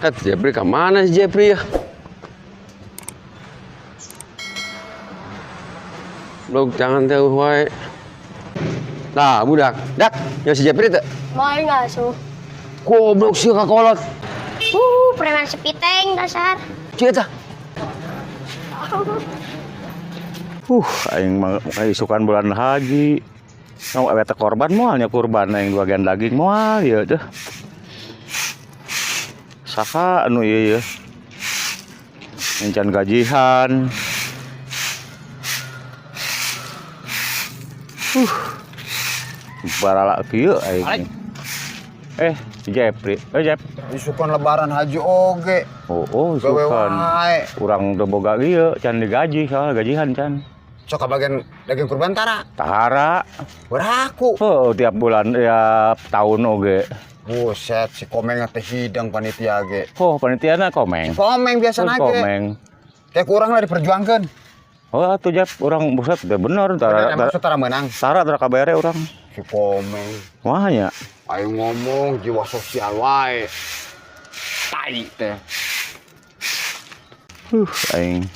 Jepri kemana si Jepri ya? Blok jangan tahu wae. Nah, budak. Dak, ya si Jepri teh. Moal ngasuh. Goblok sih kakolot. Preman sepiteng dasar. Cie tah. Aing mah isukan bulan haji. Mau awet korban moalnya kurban yang bagian daging moal ya teh. Saka anu ieu ya. Encan gajihan. Barala kieu aing. Jepri. Jep. Isukan lebaran haji oge. Oh, isukan. Urang teu boga ieu can digaji soal gajihan can. Sok bagian daging kurban tara. Tahara. Beraku. Tiap bulan tiap tahun oge. Buset, si Komeng teh hidang panitia ge. Panitiana Komeng. Komeng biasa ge. Komeng. Kayak kurang lah diperjuangkan. Atuh Jep, urang buset teh bener tara menang. Tara kabere urang. Si Komeng. Wahnya. Ayo ngomong jiwa sosial wae. Tai teh. Aing.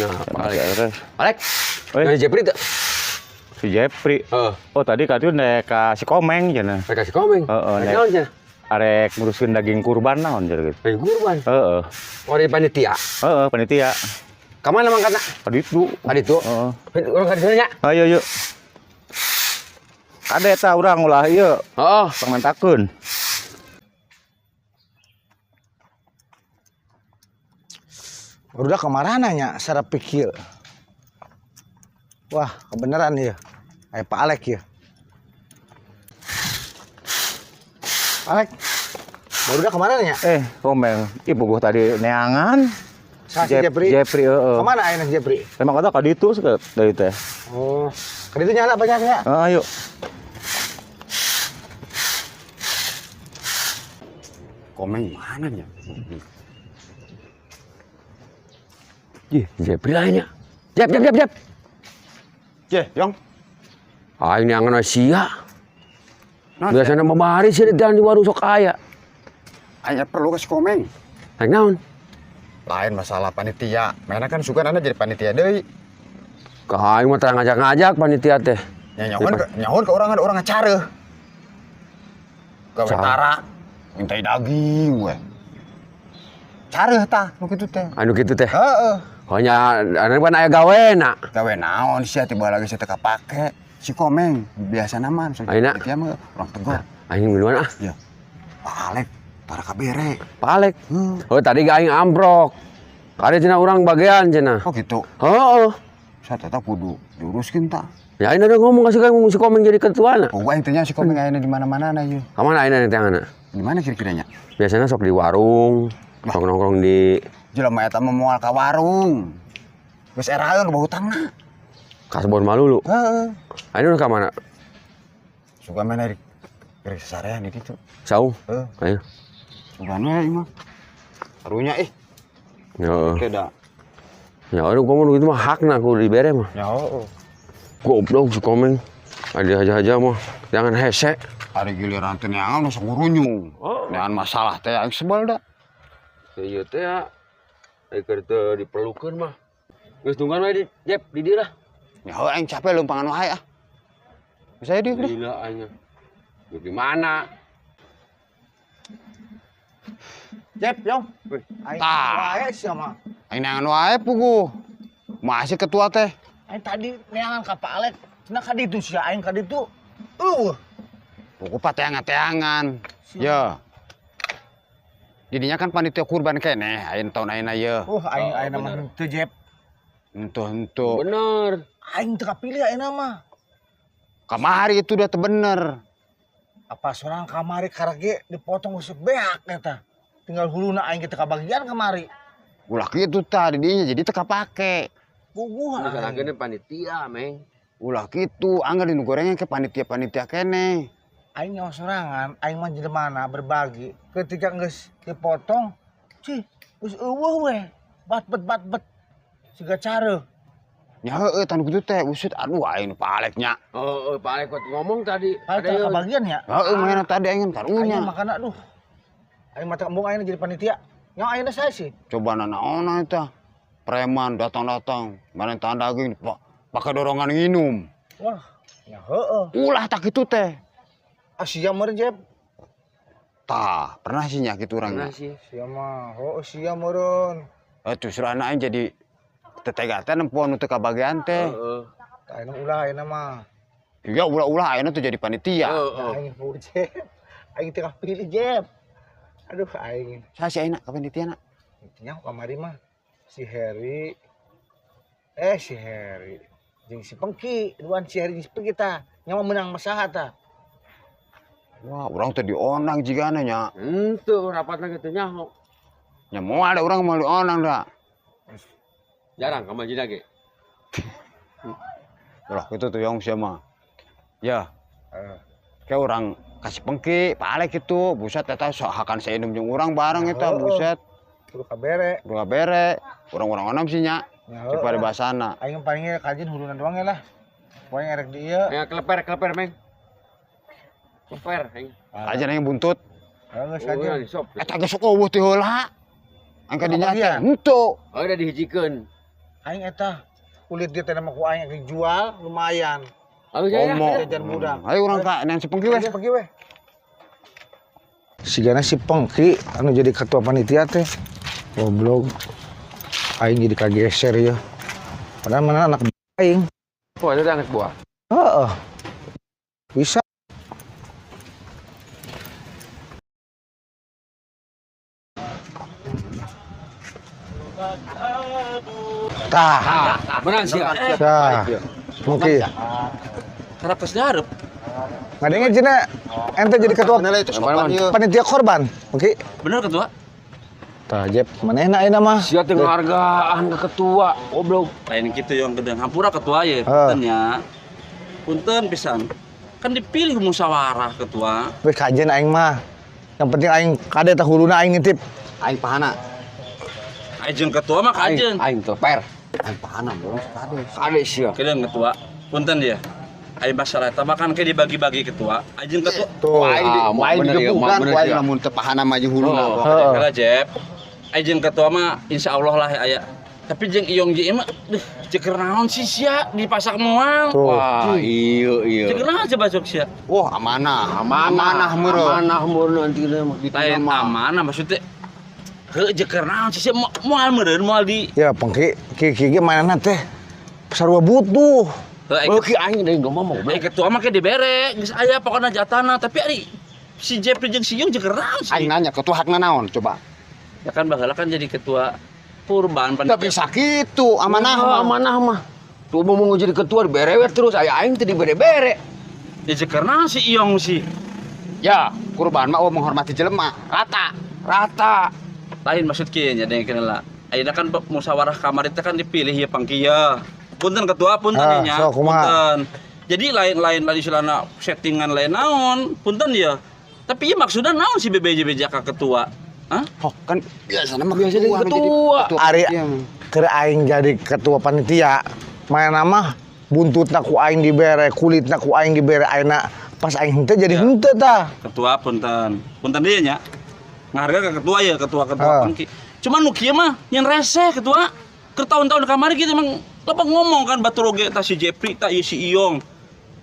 Nah, Alex. Alex. Si Jepri teh. Si Jepri. Oh, tadi katanya nek ka si Komeng cenah. Mereka si Komeng. Naon cenah? Arek ngurusin daging kurban naon cenah gitu. Daging kurban. Oh, dari panitia. Panitia. Kamana mangkatna? Kaditu. Urang ka dieu nya. Ayo. Kade eta urang ulah ieu. Pamentakeun. Udah kemarana nya secara pikir. Wah, kebenaran ya. Pak Alek ya. Alek. Baru udah kemana nya? Komeng. Ibu gua tadi neangan. Si Jepri. Kemana ayeuna Jepri? Emang kata kaditu dari teh. Oh, kaditu nyala banyaknya. Ayo. Komeng mana nya? Jepri lainnya. Jep. Yong. Ini angan sia. Biasanya membari sih di warung sok aya. Aya perlu ke si Komeng. Lain naon? Lain masalah panitia. Mainnya kan suka jadi panitia deui. Ka aing mah teu ngajak-ngajak panitia teh. Nyahoan ke orang ada orang ngacareuh. Gawe tara, mintai daging we. Careuh tah nu kitu teh. Anu kitu teh. Heeh. Hanya anu pan aya gawena. Gawe naon sia tiba lagi saya teu kapake. Si Komeng biasa naman. Ayeuna dia mah urang tegur. Aing minuan ah. Iya. Pak Alek tara kabere. Pak Alek. Oh tadi ga aing ambrok. Kade cenah urang bagian cenah. Oh gitu. Heeh. Saya tetap kudu diuruskeun tah. Ya aing udah ngomong kasih ngomong si Komeng jadi ketuana. Oh gua intinya si Komeng ayeuna di mana-mana na ieu. Ka mana ayeuna teh Di mana kira-kiranya? Biasanya sok di warung, nongkrong di jelema eta mah moal ka warung. Geus eraeun loba hutangna. Kasbon Malulu. Heeh. Ayeuna ka mana? Suka mana di sarean di ditu. Saung. Ayo. Sugan we ieu mah. Karunya Heeh. Keda. Ya udah ngomong gitu mah hakna ku dibere mah. Ya heeh. Goblok si Komeng. Ada aja mah. Jangan hese. Ada giliran teh neangan langsung ngurunyung. Neangan masalah teh aing sebel da. Ieu teh ya. Keur teu diperlukeun mah. Geus tunggan we di Jep di dieu lah. Ya heuh aing capek lumpangan wae ah. Bisa ya dieu. Gila anya. Di mana? Jep, Yong. Aing wae sia mah. Aing neangan wae puguh. Masih ketua teh. Aing tadi neangan ka Pak Alek. Cenah kaditu sia aing kaditu. Puguh pateangan-teangan. Ya. Jadinya kan panitia kurban keneh ayeuna tahun ayeuna ieu. Aing mah teu Jep. Henteu. Bener. Aing teu kapilih ayeuna mah. Kamari itu udah teu bener. Apa sorang kamari karage dipotong usuk beak eta. Tinggal huluna aing teu kabagian kamari. Ulah kitu tah di dinya jadi teu kapake. Puguh Misalnya panitia, Meng. Ulah kitu, anggar dinu gorengnya ke panitia-panitia kene. Aing nyawa sorangan, aing mah jelemana berbagi. Ketika geus dipotong, geus eueuh we. Bat-bet. Siga careuh. Ya heueuh tan kitu teh, usut aduh aing Pak Alek nya. Pak Alek ngomong tadi. Ada kebagian ya? Heueuh mainan tadi aing karunya. Aing makana aduh. Aing mata embung aing jadi panitia. Nya aing saya sih. Coba naon eta. Preman datang-datang, mana tahan daging pakai dorongan nginum. Wah, nya heueuh. Ulah tak gitu teh. Sia meureun Jep. Tah, pernah sih nya kitu urang. sih. Sia mah, heueuh sia meureun. Justru anak aing jadi tetegatan nempuan untuk kebagian teh. Heeh. Tah aing ulah ayeuna mah. Iya ulah-ulah ayeuna tuh jadi panitia. Aing Jep. Aing teu pilih Jep. Aduh aing. Saya si ayeuna ka panitiana. Nya kamari mah si Heri. Si Heri. Jeung si Pengki, duaan si Heri jeung si Pengki tah. Nya mah menang masaha tah. Wah, urang teh dionang jigana nya. Henteu rapatna kitu nyaho. Nya mau ada urang mau dionang da. Jarang ka manjina ge. Lah kitu tuh yang sia mah. Ya, Heeh. kayak orang kasih pengki, palek itu, buset eta hakan saeunum jeung urang bareng eta, Heeh. buset. Kudu kabere. Udah bere, orang-orang onam sih nya. Nya Cek pada bahasana. aing palingnya kajin hulunan doang ya lah. Poe ngerek di ieu. Ya kleper meng. Kleper aing. Aja yang buntut. Geus Oh, ya, kajin. di sop. Eta geus sok eueuh teh heula. Angka Apa dinya dia? teh henteu. Oh, udah dihijikeun. Aing eta kulit dia teh mah ku aing dijual lumayan. Oh, ya. Ngomong. Jajan budak. Ayo urang ka nang sepengki weh. Ayo pergi weh. Sigana si Pengki anu jadi ketua panitia teh. Goblok. Aing jadi kageser ya. Padahal mana anak aing. Oh, ada anak buah. Heeh. Bisa. Tah, Menang sih. tah. Mungkin. Harap geus dihareup. Ngadenge cenah ente jadi ketua panitia korban. Oke. Bener ketua? Tah, Jep, manehna ayeuna mah? Sia teh nghargaan ke ketua. Goblok. Lain gitu yang gedeng hampura ketua ya, Ah. punten ya. Punten pisan. Kan dipilih musyawarah ketua. Weh kajen aing mah. Yang penting aing kade tah huluna aing nitip. Aing pahana. Ajeun ketua mah kajeun. Aing tuh per. Aing pahana belum kade. Kade sia. Kedeung ketua. Punten dia. Aing masalah eta mah kan kayak dibagi-bagi ketua. Ajeun ketua. Tuh. Mau Aing bener ya, mau digebukan bener ku aing ya. lamun teu pahana mah jeung huluna. Oh, Heeh. kala Jep. Ajeun ketua mah insyaallah lah aya. Tapi jeung iong ji mah deh ceker naon sih sia dipasak moal. Tuh. Wah, iya. Ceker naon coba sok sia. Wah, amanah. Amanah meureun. Amanah meureun nanti gitu Lain amanah maksudnya. Heuh ceker naon sih sia moal meureun moal di. Ya Pengki, ki mainan teh sarua butuh. Heuh Beuki aing deui ngomong mau. ketua mah kayak dibere, geus aya pokona jatana, tapi ari si Jeffrey jeung si Yung jeung naon sih? Aing nanya ketua hakna naon coba. Ya kan baheula kan jadi ketua kurban Teu bisa kitu, amanah. Amanah mah. Tuh mau jadi ketua diberewet terus aya aing teh dibere-bere. Ya jeung naon si Yung sih? Ya, kurban mah menghormati jelema. Rata. Lain maksud kieu nya deng kenela. Ayeuna kan musyawarah kamar itu kan dipilih ya Pangki ya. Punten ketua punten Ah, nya. sok, kumaha? Punten. Jadi lain istilahna settingan lain naon, punten ya. Tapi ya maksudnya naon si BBJ ka ketua? Hah? Oh, kan biasanya mah Biasa jadi ketua. Ari Iya. keur aing jadi ketua panitia. Main nama buntutna ku aing dibere, kulitna ku aing dibere ayeuna pas aing henteu jadi henteu tah. Ketua punten. Punten dia nya. Ngarga ke ketua ya, ketua Ah. Pangki. Cuman nu kieu mah nyen reseh ketua. Keur tahun-tahun kamari gitu emang loba ngomong kan batur oge tah si Jeffrey tah ieu si Iyong.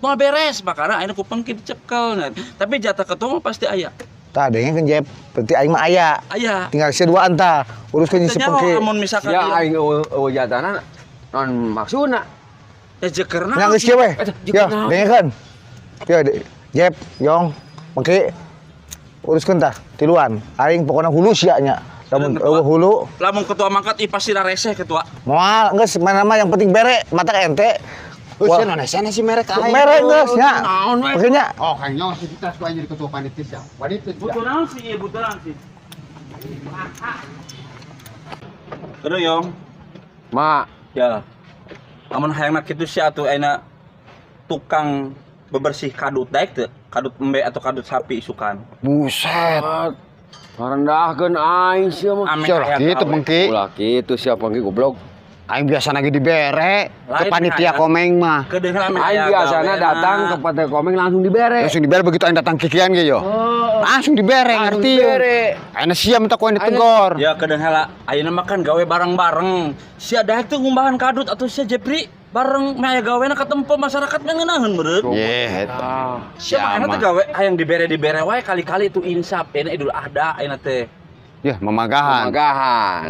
Moal beres makana ayeuna ku Pangki dicekel. Nah, tapi jatah ketua mah pasti aya. Tah denge kan Jep, berarti aing mah aya. Aya. Tinggal sia duaan tah. Uruskeun si Tanya Pengki. amun misalkan Ya dia- aing eueuh jatana non maksudna. ya jekerna. Nang geus kieu weh. Ya, jeung dengekeun. Ya, Jep, Yong, Pengki. Uruskeun tah tiluan. Aing pokona hulu sia nya. Lamun Ketua. eueuh hulu Lamun ketua mangkat i pasti reseh ketua. moal geus mana mah yang penting bere, mata ente. Wes Wah. Indonesia si merek aing. Mere geus nya. Naon we? Makanya Oh, kayaknya masih kita suka jadi ketua panitia. Panitia. Butuh naon sih? Butuh naon sih? Kedua Yong. Ma, Ya. Amun hayangna kitu sia atuh ayeuna tukang bebersih kadut daek teu? Kadut embe atau kadut sapi isukan. Buset. ngarendahkeun aing sia mah. Ame Sia lah hayang kitu awe. Pengki. Ulah kitu sia Pangki goblok. Aing biasa lagi dibere ke Lain panitia hayang. komeng mah. Kedengeran Aing biasanya datang ke Pantai Komeng langsung dibere. Langsung dibere begitu aing datang kikian ge yo. Langsung dibere ngerti yo. Aing siam minta koin ditegor. Ya kedengeran ayeuna mah kan gawe bareng-bareng. Si ada itu ngumbahan kadut atau si Jepri bareng mah aya gawena katempo masyarakat mah ngeunaheun meureun. Ye, Siapa enak teh gawe hayang dibere wae kali-kali itu insaf enak Idul Adha ayeuna teh. ya memagahan.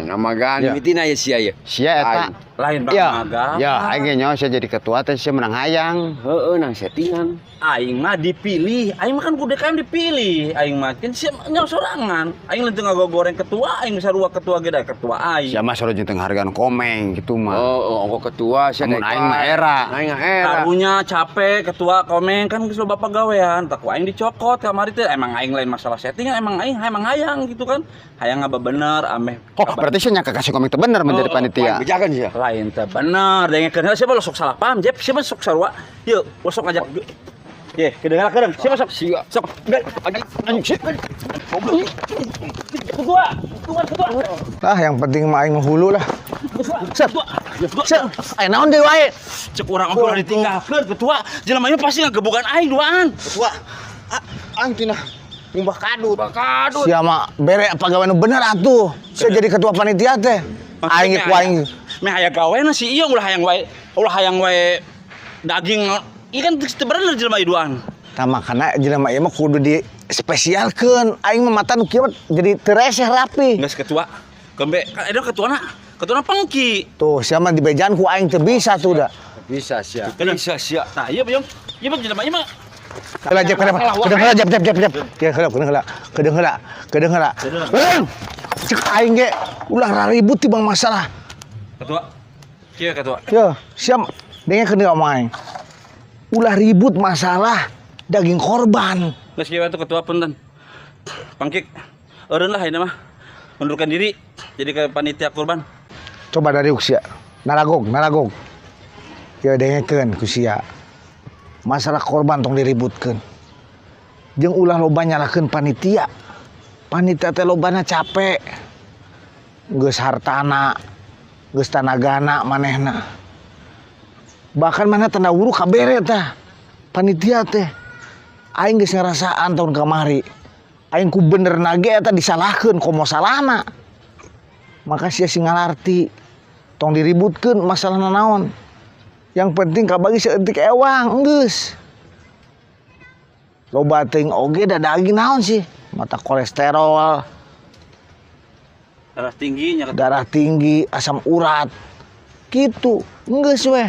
Namagahan Ya. mitina ya sia ya. Sia eta. Lain bang Ya, maga. ya aing ge nyaho sia jadi ketua teh sia menang hayang. Heeh, nang settingan. Aing mah dipilih, aing mah kan kudu DKM dipilih, aing mah kan sia nyawa sorangan. Aing leunteu ngagoreng ketua, aing sarua ketua ge da ketua aing. Sia mah suruh jeung hargaan komeng gitu mah. Oh, ongko ketua sia Namun aing mah era. Aing mah era. Karunya capek ketua komeng kan geus loba pagawean, tak ku aing dicokot kamari teh emang aing lain masalah settingan emang aing hayang gitu kan. Hayang ngaba bener ameh. Oh, berarti sia nya kasih komeng teh bener menjadi panitia. Bejakan sia. Lain teh bener, dengekeun siapa lo sok salah paham, Jep, siapa sok sarua. Yuk, lo sok ngajak. Ye, kedengeran kadang, siapa sok? Sia. Sok. Anjing sih. Ketua. Ah, yang penting mah aing menghulu lah. Set. Ayo naon deui wae. Cek urang oge udah ditinggalkeun ketua. Jelema ieu pasti ngagebugan aing duaan. Ketua. Aing tina umbah kadut. Sia mah bere pagawe nu bener atuh. Saya jadi ketua panitia teh. Aing ge ku aing. Meh aya gawena si ieu ulah hayang wae daging. Ieu kan teu bener jelema ieu duaan. Tah makana jelema ieu mah kudu di spesialkeun. Aing mah mata nu kieu mah jadi teu reseh rapi. Geus ketua. Kembe kan edo ketuana. Ketuana pengki. Tuh, sia mah di bejaan ku aing teu bisa tuh da. Bisa sia. Bisa sia. Nah, ieu Yong. Ieu mah jelema ieu mah Heula jep kedeng heula. Cek aing ge ulah raribut ti bang masalah. ketua. Kieu ketua. Yo, siam dengekeun deui omong aing. Ulah ribut masalah daging korban. Geus kieu atuh ketua punten. Pangkik. Eureun lah ayeuna mah. Mundurkan diri jadi ke panitia kurban. Coba dari sia. Naragog. Yo dengekeun ku sia. Masalah korban tong diributkeun. Jeung ulah loba nyalahkeun panitia. Panitia teh lobana capek. Geus hartana, geus tanagana manehna. Bahkan mana tanda wuru kabere tah. Panitia teh. Aing geus ngarasaan tahun kamari. Aing ku bener nage eta disalahkeun komo salahna. Maka sia sing ngalarti. Tong diributkeun masalah naon. Yang penting kabagi seutik ewang geus. Loba teuing oge da daging naon sih? Mata kolesterol, darah tinggi, asam urat. Kitu, geus weh.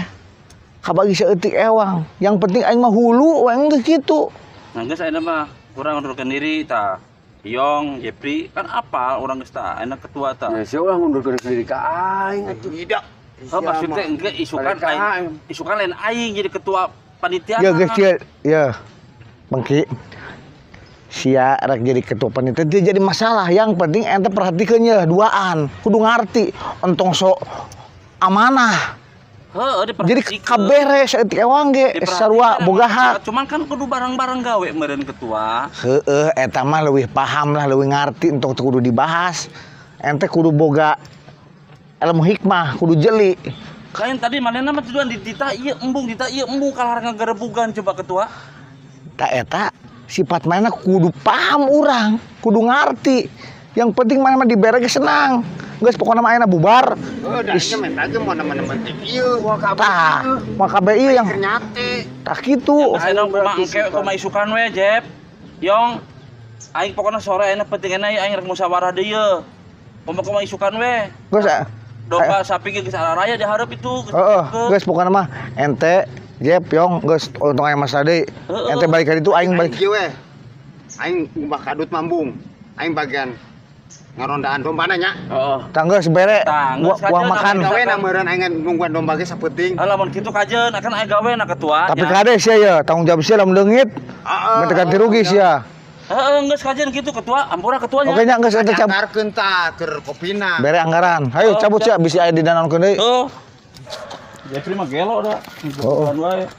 Kabagi seutik ewang. Yang penting aing mah hulu we geus kitu. Nah, geus ayeuna mah urang ngundurkeun diri tah. Yong, Jepri kan apal urang geus tah ayeuna ketua tah. Ya sia ulah ngundurkeun diri ka aing atuh. Tidak. Oh, maksudnya engke isukan aing. Isukan lain aing jadi ketua panitia. Ya geus kieu, ya. Bangki. Sia rek jadi ketua panitia teu jadi masalah. Yang penting ente perhatikeun ye duaan. Kudu ngarti entong sok amanah. Heeh, Jadi kabere saeutik ewang ge sarua boga hak. Cuman kan kudu barang-barang gawe meureun ketua. Heeh, eta mah leuwih paham lah, leuwih ngarti entong teu kudu dibahas. Ente kudu boga ilmu hikmah, kudu jeli. Kain tadi manehna mah tujuan dita ieu embung kalar ngagerebugan coba ketua. Tak eta sifat mana kudu paham urang, kudu ngarti. Yang penting mana mah dibere ge senang. Geus pokona mah ayeuna bubar. Oh, da nya men lagi mau nemen-nemen ieu. Tah, mah kabeh ieu yang Nyate. tah kitu. Ayeuna kumaha engke kumaha isukan we, Jep. Yong, aing pokona sore ayeuna pentingna aing rek musyawarah deui yeuh. Kumaha isukan we. Geus Domba sapi ge geus araraya dihareup itu. heeh, geus pokona mah ente Jep Yong geus untung aya masalah deui. Ente balik ka ditu aing balik. Kieu we. Aing umbah kadut mambung. Aing bagian ngarondaan dombana nya. Heeh. Tanggeus bere Tanggeus uang saja, makan. Gawe na meureun aing nungguan domba ge sapenting. Lamun kitu kajeun akan aya gaweana ketua. Tapi kade sia ya, tanggung jawab sia lamun leungit. Minta ganti rugi sia. Heeh, geus kajeun kitu ketua, ampura ketuanya. Oke nya geus ente cabut. Anggarkeun tah keur kopina. Bere anggaran. Hayo cabut sia bisi aya di danaonkeun deui. Oh. Jepri mah gelo da. Oh. Wae.